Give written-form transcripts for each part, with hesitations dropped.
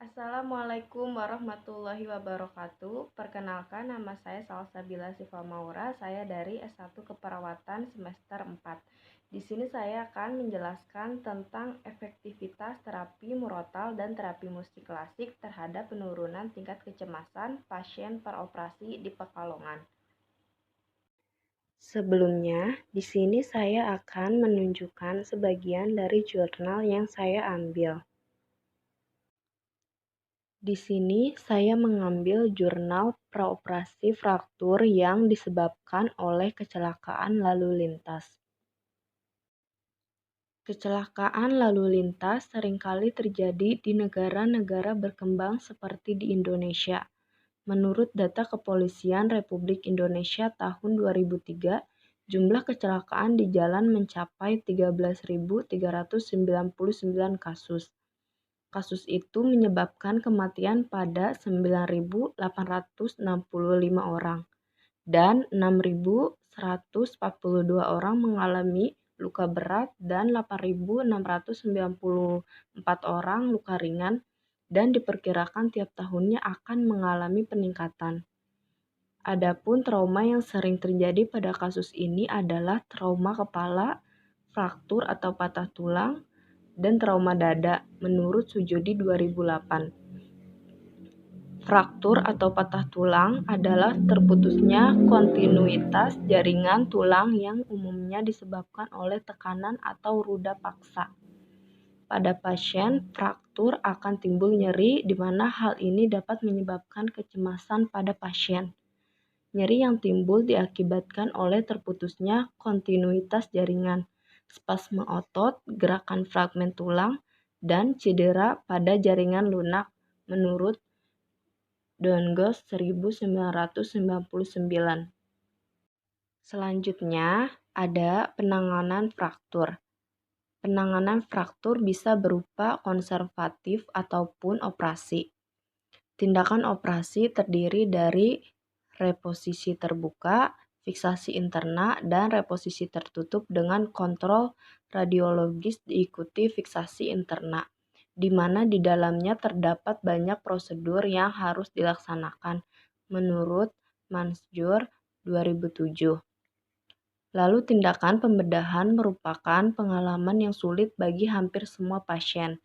Assalamualaikum warahmatullahi wabarakatuh. Perkenalkan, nama saya Salsabila Siva Maura. Saya dari S1 Keperawatan semester 4. Di sini saya akan menjelaskan tentang efektivitas terapi murotal dan terapi musik klasik terhadap penurunan tingkat kecemasan pasien peroperasi di Pekalongan. Sebelumnya, di sini saya akan menunjukkan sebagian dari jurnal yang saya ambil. Di sini saya mengambil jurnal praoperasi fraktur yang disebabkan oleh kecelakaan lalu lintas. Kecelakaan lalu lintas seringkali terjadi di negara-negara berkembang seperti di Indonesia. Menurut data Kepolisian Republik Indonesia tahun 2003, jumlah kecelakaan di jalan mencapai 13.399 kasus. Kasus itu menyebabkan kematian pada 9.865 orang dan 6.142 orang mengalami luka berat dan 8.694 orang luka ringan dan diperkirakan tiap tahunnya akan mengalami peningkatan. Adapun trauma yang sering terjadi pada kasus ini adalah trauma kepala, fraktur atau patah tulang, dan trauma dada menurut Sujudi 2008. Fraktur atau patah tulang adalah terputusnya kontinuitas jaringan tulang yang umumnya disebabkan oleh tekanan atau ruda paksa. Pada pasien, fraktur akan timbul nyeri di mana hal ini dapat menyebabkan kecemasan pada pasien. Nyeri yang timbul diakibatkan oleh terputusnya kontinuitas jaringan, spasme otot, gerakan fragmen tulang, dan cedera pada jaringan lunak menurut Dongos 1999. Selanjutnya, ada penanganan fraktur. Penanganan fraktur bisa berupa konservatif ataupun operasi. Tindakan operasi terdiri dari reposisi terbuka, fiksasi interna, dan reposisi tertutup dengan kontrol radiologis diikuti fiksasi interna, di mana di dalamnya terdapat banyak prosedur yang harus dilaksanakan menurut Mansjur 2007. Lalu tindakan pembedahan merupakan pengalaman yang sulit bagi hampir semua pasien.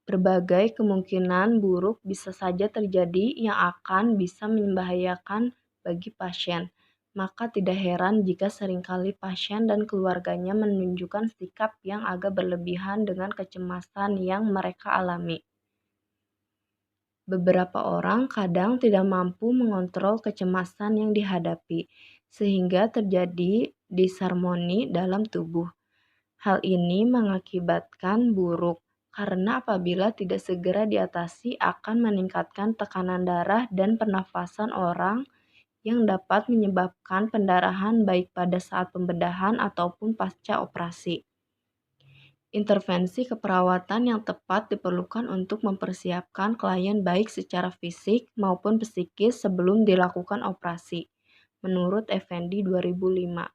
Berbagai kemungkinan buruk bisa saja terjadi yang akan bisa membahayakan bagi pasien. Maka tidak heran jika seringkali pasien dan keluarganya menunjukkan sikap yang agak berlebihan dengan kecemasan yang mereka alami. Beberapa orang kadang tidak mampu mengontrol kecemasan yang dihadapi, sehingga terjadi disharmoni dalam tubuh. Hal ini mengakibatkan buruk, karena apabila tidak segera diatasi akan meningkatkan tekanan darah dan pernafasan orang yang dapat menyebabkan pendarahan baik pada saat pembedahan ataupun pasca operasi. Intervensi keperawatan yang tepat diperlukan untuk mempersiapkan klien baik secara fisik maupun psikis sebelum dilakukan operasi, menurut Effendi 2005.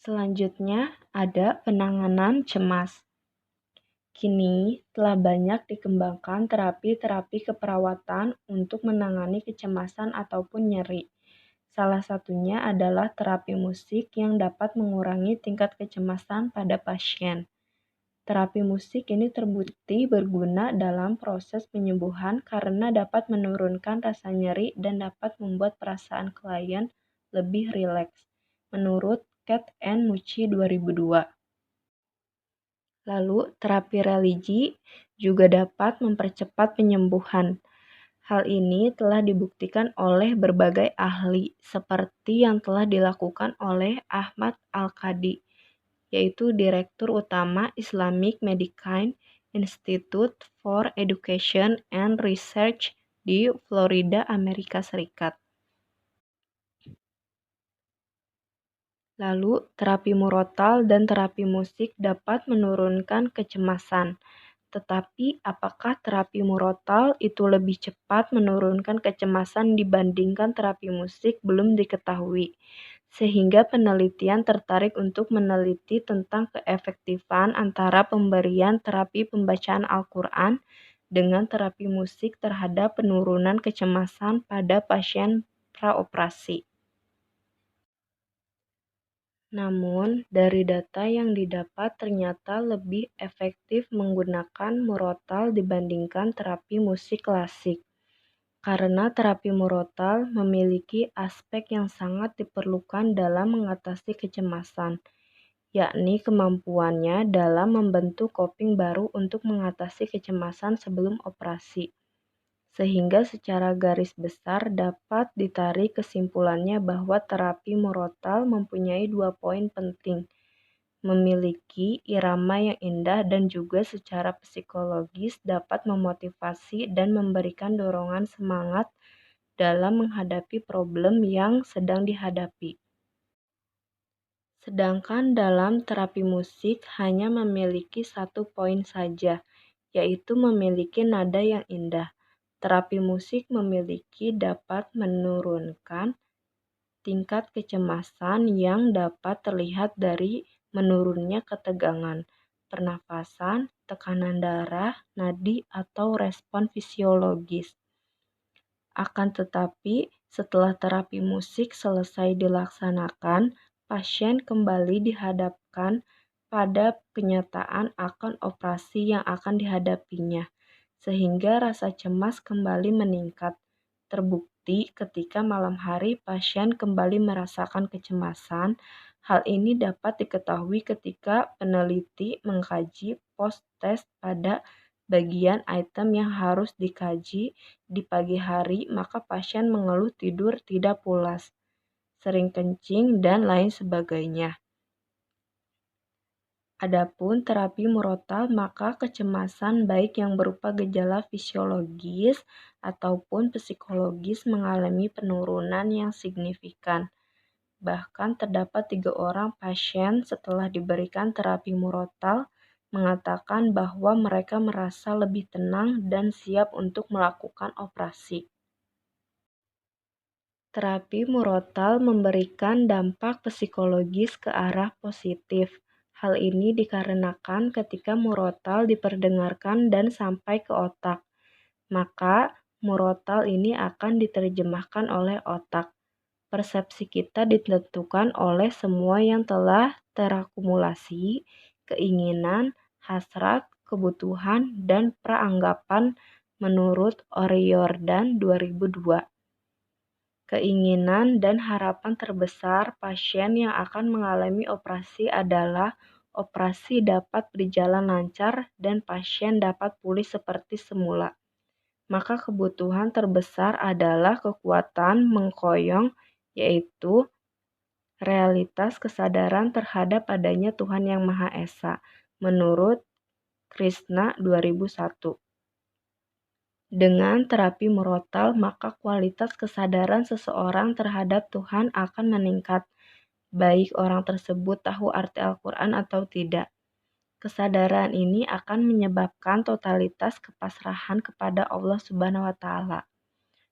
Selanjutnya ada penanganan cemas. Kini telah banyak dikembangkan terapi-terapi keperawatan untuk menangani kecemasan ataupun nyeri. Salah satunya adalah terapi musik yang dapat mengurangi tingkat kecemasan pada pasien. Terapi musik ini terbukti berguna dalam proses penyembuhan karena dapat menurunkan rasa nyeri dan dapat membuat perasaan klien lebih rileks, menurut Cat and Mucci 2002. Lalu, terapi religi juga dapat mempercepat penyembuhan. Hal ini telah dibuktikan oleh berbagai ahli, seperti yang telah dilakukan oleh Ahmad Al-Qadi, yaitu Direktur Utama Islamic Medicine Institute for Education and Research di Florida, Amerika Serikat. Lalu, terapi murotal dan terapi musik dapat menurunkan kecemasan. Tetapi, apakah terapi murotal itu lebih cepat menurunkan kecemasan dibandingkan terapi musik belum diketahui. sehingga penelitian tertarik untuk meneliti tentang keefektifan antara pemberian terapi pembacaan Al-Quran dengan terapi musik terhadap penurunan kecemasan pada pasien praoperasi. Namun, dari data yang didapat ternyata lebih efektif menggunakan murotal dibandingkan terapi musik klasik. Karena terapi murotal memiliki aspek yang sangat diperlukan dalam mengatasi kecemasan, yakni kemampuannya dalam membentuk coping baru untuk mengatasi kecemasan sebelum operasi. Sehingga secara garis besar dapat ditarik kesimpulannya bahwa terapi murotal mempunyai 2 poin penting, memiliki irama yang indah dan juga secara psikologis dapat memotivasi dan memberikan dorongan semangat dalam menghadapi problem yang sedang dihadapi. Sedangkan dalam terapi musik hanya memiliki 1 poin saja, yaitu memiliki nada yang indah. Terapi musik memiliki dapat menurunkan tingkat kecemasan yang dapat terlihat dari menurunnya ketegangan, pernafasan, tekanan darah, nadi, atau respon fisiologis. Akan tetapi, setelah terapi musik selesai dilaksanakan, pasien kembali dihadapkan pada kenyataan akan operasi yang akan dihadapinya, sehingga rasa cemas kembali meningkat. Terbukti ketika malam hari pasien kembali merasakan kecemasan. Hal ini dapat diketahui ketika peneliti mengkaji post-test pada bagian item yang harus dikaji di pagi hari, maka pasien mengeluh tidur tidak pulas, sering kencing, dan lain sebagainya. Adapun terapi murotal, maka kecemasan baik yang berupa gejala fisiologis ataupun psikologis mengalami penurunan yang signifikan. Bahkan terdapat 3 orang pasien setelah diberikan terapi murotal mengatakan bahwa mereka merasa lebih tenang dan siap untuk melakukan operasi. Terapi murotal memberikan dampak psikologis ke arah positif. Hal ini dikarenakan ketika murotal diperdengarkan dan sampai ke otak, maka murotal ini akan diterjemahkan oleh otak. Persepsi kita ditentukan oleh semua yang telah terakumulasi, keinginan, hasrat, kebutuhan, dan praanggapan menurut O'Riordan 2002. Keinginan dan harapan terbesar pasien yang akan mengalami operasi adalah operasi dapat berjalan lancar dan pasien dapat pulih seperti semula. Maka kebutuhan terbesar adalah kekuatan mengkoyong, yaitu realitas kesadaran terhadap adanya Tuhan Yang Maha Esa, menurut Krishna 2001. Dengan terapi murotal, maka kualitas kesadaran seseorang terhadap Tuhan akan meningkat, baik orang tersebut tahu arti Al-Quran atau tidak. Kesadaran ini akan menyebabkan totalitas kepasrahan kepada Allah Subhanahu wa Ta'ala.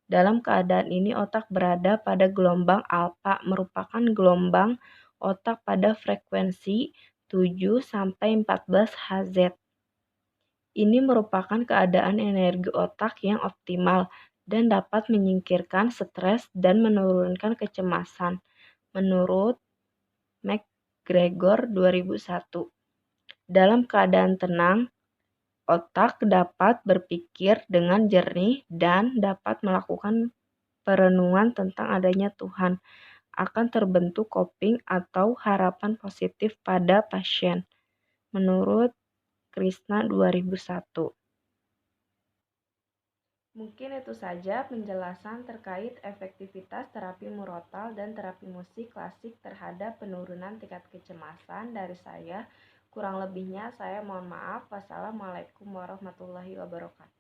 Dalam keadaan ini, otak berada pada gelombang alfa, merupakan gelombang otak pada frekuensi 7-14 Hz. Ini merupakan keadaan energi otak yang optimal dan dapat menyingkirkan stres dan menurunkan kecemasan, menurut McGregor 2001. Dalam keadaan tenang, otak dapat berpikir dengan jernih dan dapat melakukan perenungan tentang adanya Tuhan. Akan terbentuk coping atau harapan positif pada pasien, menurut Krishna 2001. Mungkin itu saja penjelasan terkait efektivitas terapi murotal dan terapi musik klasik terhadap penurunan tingkat kecemasan dari saya. Kurang lebihnya saya mohon maaf. Wassalamualaikum warahmatullahi wabarakatuh.